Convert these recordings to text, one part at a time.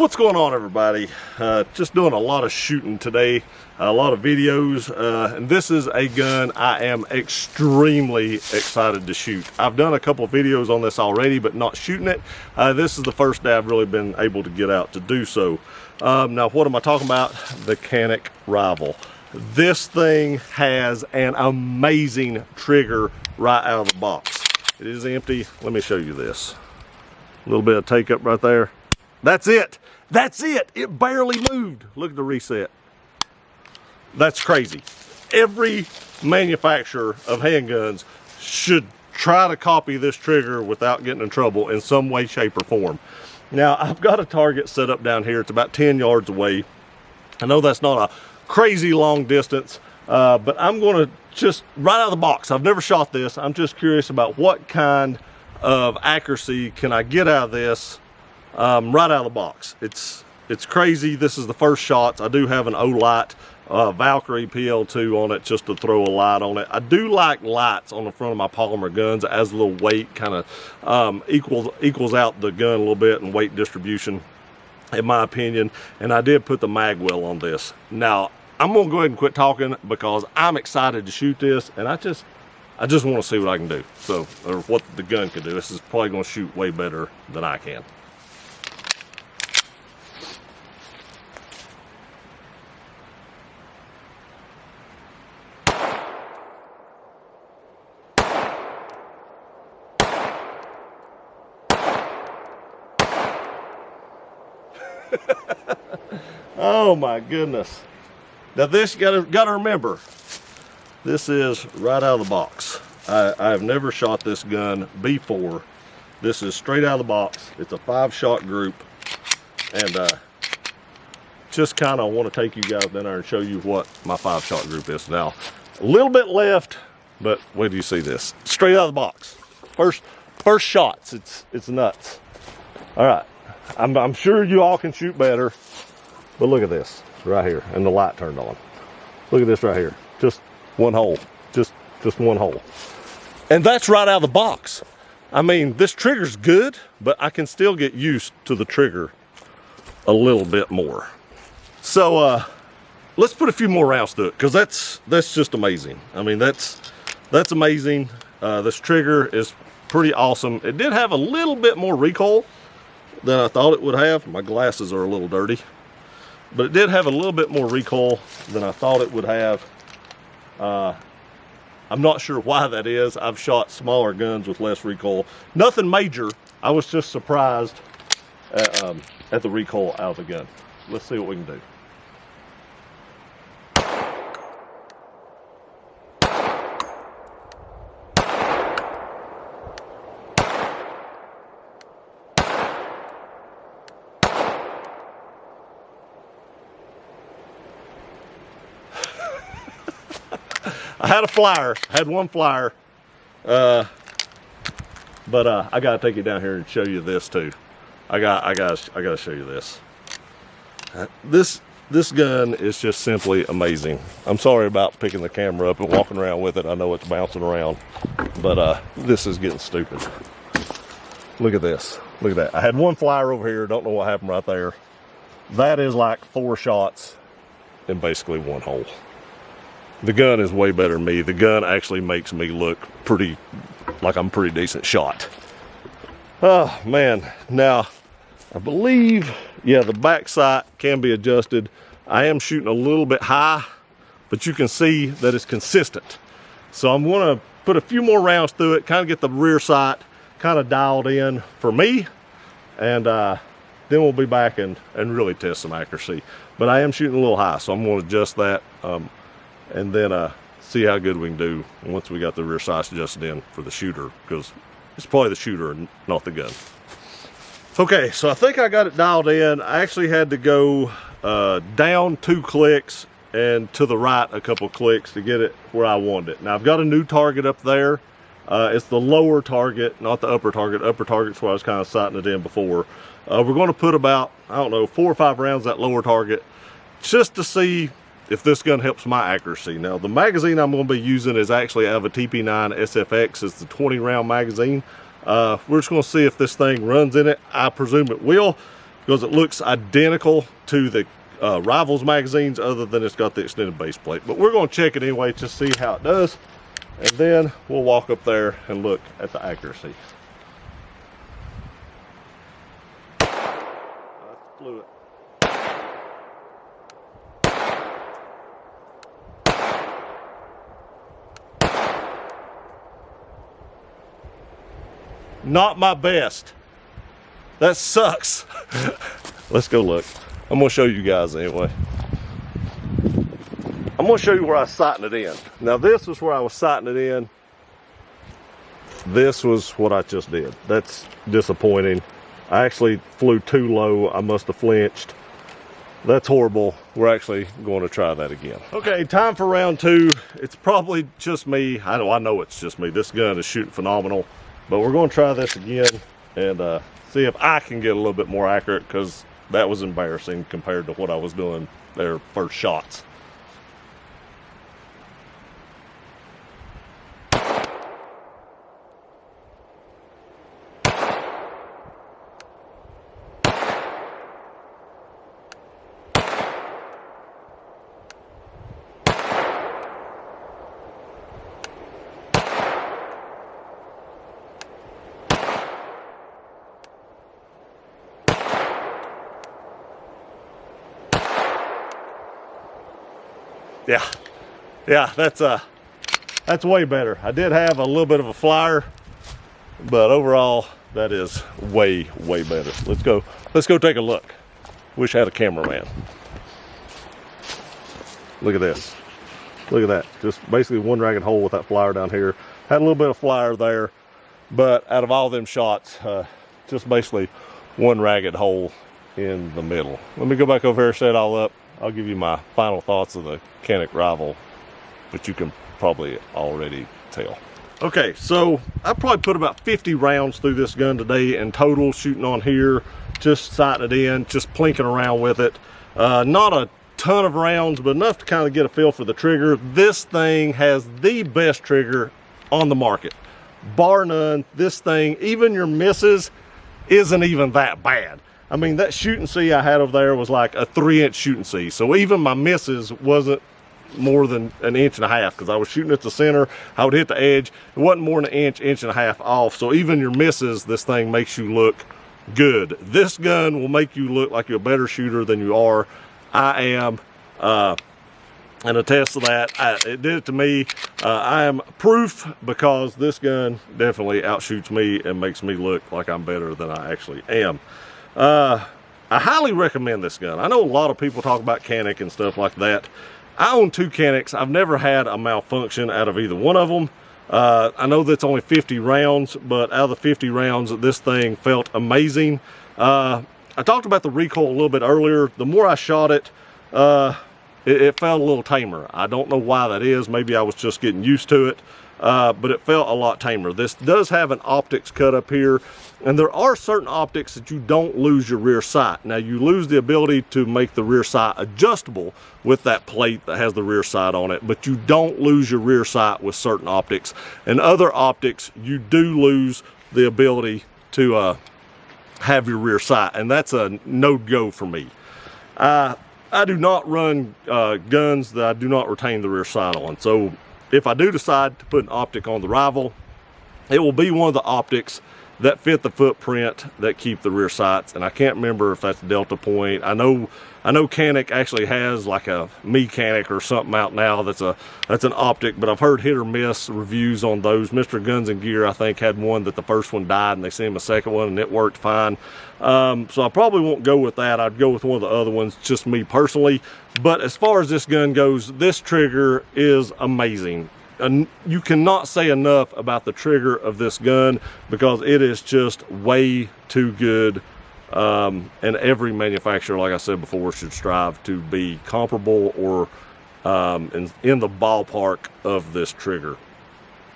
What's going on, everybody? Just doing a lot of shooting today, a lot of videos, and this is a gun I am extremely excited to shoot. I've done a couple of videos on this already, but not shooting it. This is the first day I've really been able to get out to do so. Now, what am I talking about? The Canik Rival. This thing has an amazing trigger right out of the box. It is empty. Let me show you this. A little bit of take up right there. That's it. That's it. It barely moved. Look at the reset. That's crazy. Every manufacturer of handguns should try to copy this trigger without getting in trouble in some way, shape, or form. Now, I've got a target set up down here. It's about 10 yards away. I know that's not a crazy long distance, but I'm going to just right out of the box. I've never shot this. I'm just curious about what kind of accuracy can I get out of this right out of the box. It's crazy. This is the first shots. I do have an O-Light Valkyrie PL2 on it just to throw a light on it. I do like lights on the front of my polymer guns as a little weight, kind of equals out the gun a little bit and weight distribution, in my opinion. And I did put the mag well on this. Now, I'm gonna go ahead and quit talking because I'm excited to shoot this, and I just want to see what I can do. So, or what the gun can do. This is probably gonna shoot way better than I can. Oh my goodness. Now this, you gotta remember, this is right out of the box. I have never shot this gun before. This is straight out of the box. It's a 5-shot group, and just kind of want to take you guys in there and show you what my 5-shot group is. Now, a little bit left, but wait till you see this. Straight out of the box. First shots, it's nuts. All right, I'm sure you all can shoot better, but look at this right here, and the light turned on. Look at this right here, just one hole, just one hole. And that's right out of the box. I mean, this trigger's good, but I can still get used to the trigger a little bit more. So let's put a few more rounds through it, because that's just amazing. I mean, that's amazing. This trigger is pretty awesome. It did have a little bit more recoil than I thought it would have. My glasses are a little dirty, but it did have a little bit more recoil than I thought it would have. I'm not sure why that is. I've shot smaller guns with less recoil. Nothing major. I was just surprised at the recoil out of the gun. Let's see what we can do. I had a flyer, I had one flyer, but I gotta take you down here and show you this too. I gotta show you this. This gun is just simply amazing. I'm sorry about picking the camera up and walking around with it. I know it's bouncing around, but this is getting stupid. Look at this. Look at that. I had one flyer over here. Don't know what happened right there. That is like 4 shots in basically one hole. The gun is way better than me. The gun actually makes me look like I'm a pretty decent shot. Oh man, now I believe, yeah, the back sight can be adjusted. I am shooting a little bit high, but you can see that it's consistent. So I'm gonna put a few more rounds through it, kind of get the rear sight kind of dialed in for me, and then we'll be back and really test some accuracy. But I am shooting a little high, so I'm gonna adjust that. And then see how good we can do once we got the rear sights adjusted in for the shooter, because it's probably the shooter and not the gun. Okay, so I think I got it dialed in. I actually had to go down 2 clicks and to the right a couple clicks to get it where I wanted it. Now I've got a new target up there. It's the lower target, not the upper target. Upper target's where I was kind of sighting it in before. We're going to put about, I don't know, 4 or 5 rounds that lower target just to see if this gun helps my accuracy. Now, the magazine I'm going to be using is actually out of a TP9 SFX. It's the 20 round magazine. We're just going to see if this thing runs in it. I presume it will. because it looks identical to the Rivals magazines, other than it's got the extended base plate. But we're going to check it anyway to see how it does, and then we'll walk up there and look at the accuracy. Fluid. Not my best. That sucks. Let's go look. I'm gonna show you guys anyway. I'm gonna show you where I was sighting it in. Now this was where I was sighting it in. This was what I just did. That's disappointing. I actually flew too low. I must have flinched. That's horrible. We're actually going to try that again. Okay, time for round two. It's probably just me. I know it's just me. This gun is shooting phenomenal. But we're going to try this again and see if I can get a little bit more accurate, because that was embarrassing compared to what I was doing their first shots. Yeah, that's way better. I did have a little bit of a flyer, but overall that is way better. Let's go take a look. Wish I had a cameraman. Look at this. Look at that. Just basically one ragged hole with that flyer down here. Had a little bit of flyer there, but out of all them shots, just basically one ragged hole in the middle. Let me go back over here, set it all up. I'll give you my final thoughts of the Canik Rival, but you can probably already tell. Okay, so I probably put about 50 rounds through this gun today in total, shooting on here, just sighting it in, just plinking around with it. Not a ton of rounds, but enough to kind of get a feel for the trigger. This thing has the best trigger on the market, bar none. This thing, even your misses, isn't even that bad. I mean, that shooting C I had over there was like a 3-inch shooting C. So even my misses wasn't more than 1.5 inches, because I was shooting at the center. I would hit the edge. It wasn't more than 1 inch, 1.5 inches off. So even your misses, this thing makes you look good. This gun will make you look like you're a better shooter than you are. I am, and attest to that. It did it to me. I am proof, because this gun definitely outshoots me and makes me look like I'm better than I actually am. I highly recommend this gun. I know a lot of people talk about Canik and stuff like that. I own 2 Caniks. I've never had a malfunction out of either one of them. I know that's only 50 rounds, but out of the 50 rounds, this thing felt amazing. I talked about the recoil a little bit earlier. The more I shot it, it felt a little tamer. I don't know why that is. Maybe I was just getting used to it. But it felt a lot tamer. This does have an optics cut up here, and there are certain optics that you don't lose your rear sight. Now, you lose the ability to make the rear sight adjustable with that plate that has the rear sight on it, but you don't lose your rear sight with certain optics. And other optics, you do lose the ability to have your rear sight, and that's a no-go for me. I do not run guns that I do not retain the rear sight on. So if I do decide to put an optic on the Rival, it will be one of the optics that fit the footprint that keep the rear sights. And I can't remember if that's Delta Point. I know Canik actually has like a Canik or something out now that's an optic, but I've heard hit or miss reviews on those. Mr. Guns and Gear, I think, had one that the first one died and they sent him a second one and it worked fine. So I probably won't go with that. I'd go with one of the other ones, just me personally. But as far as this gun goes, this trigger is amazing. And you cannot say enough about the trigger of this gun, because it is just way too good. And every manufacturer, like I said before, should strive to be comparable or in the ballpark of this trigger.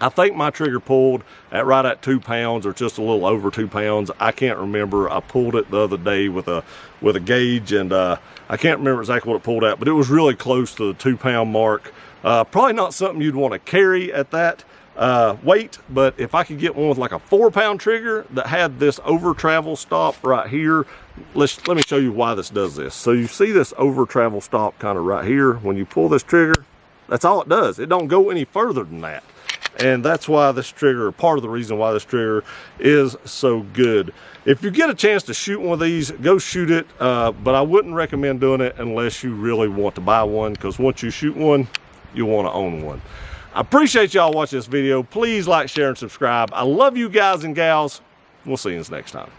I think my trigger pulled at right at 2 pounds, or just a little over 2 pounds. I can't remember. I pulled it the other day with a gauge, and I can't remember exactly what it pulled at, but it was really close to the 2 pound mark. Probably not something you'd want to carry at that, weight, but if I could get one with like a 4-pound trigger that had this over travel stop right here, let me show you why this does this. So you see this over travel stop kind of right here. When you pull this trigger, that's all it does. It don't go any further than that. And that's why this trigger, part of the reason why this trigger is so good. If you get a chance to shoot one of these, go shoot it, but I wouldn't recommend doing it unless you really want to buy one, because once you shoot one, you want to own one. I appreciate y'all watching this video. Please like, share, and subscribe. I love you guys and gals. We'll see you next time.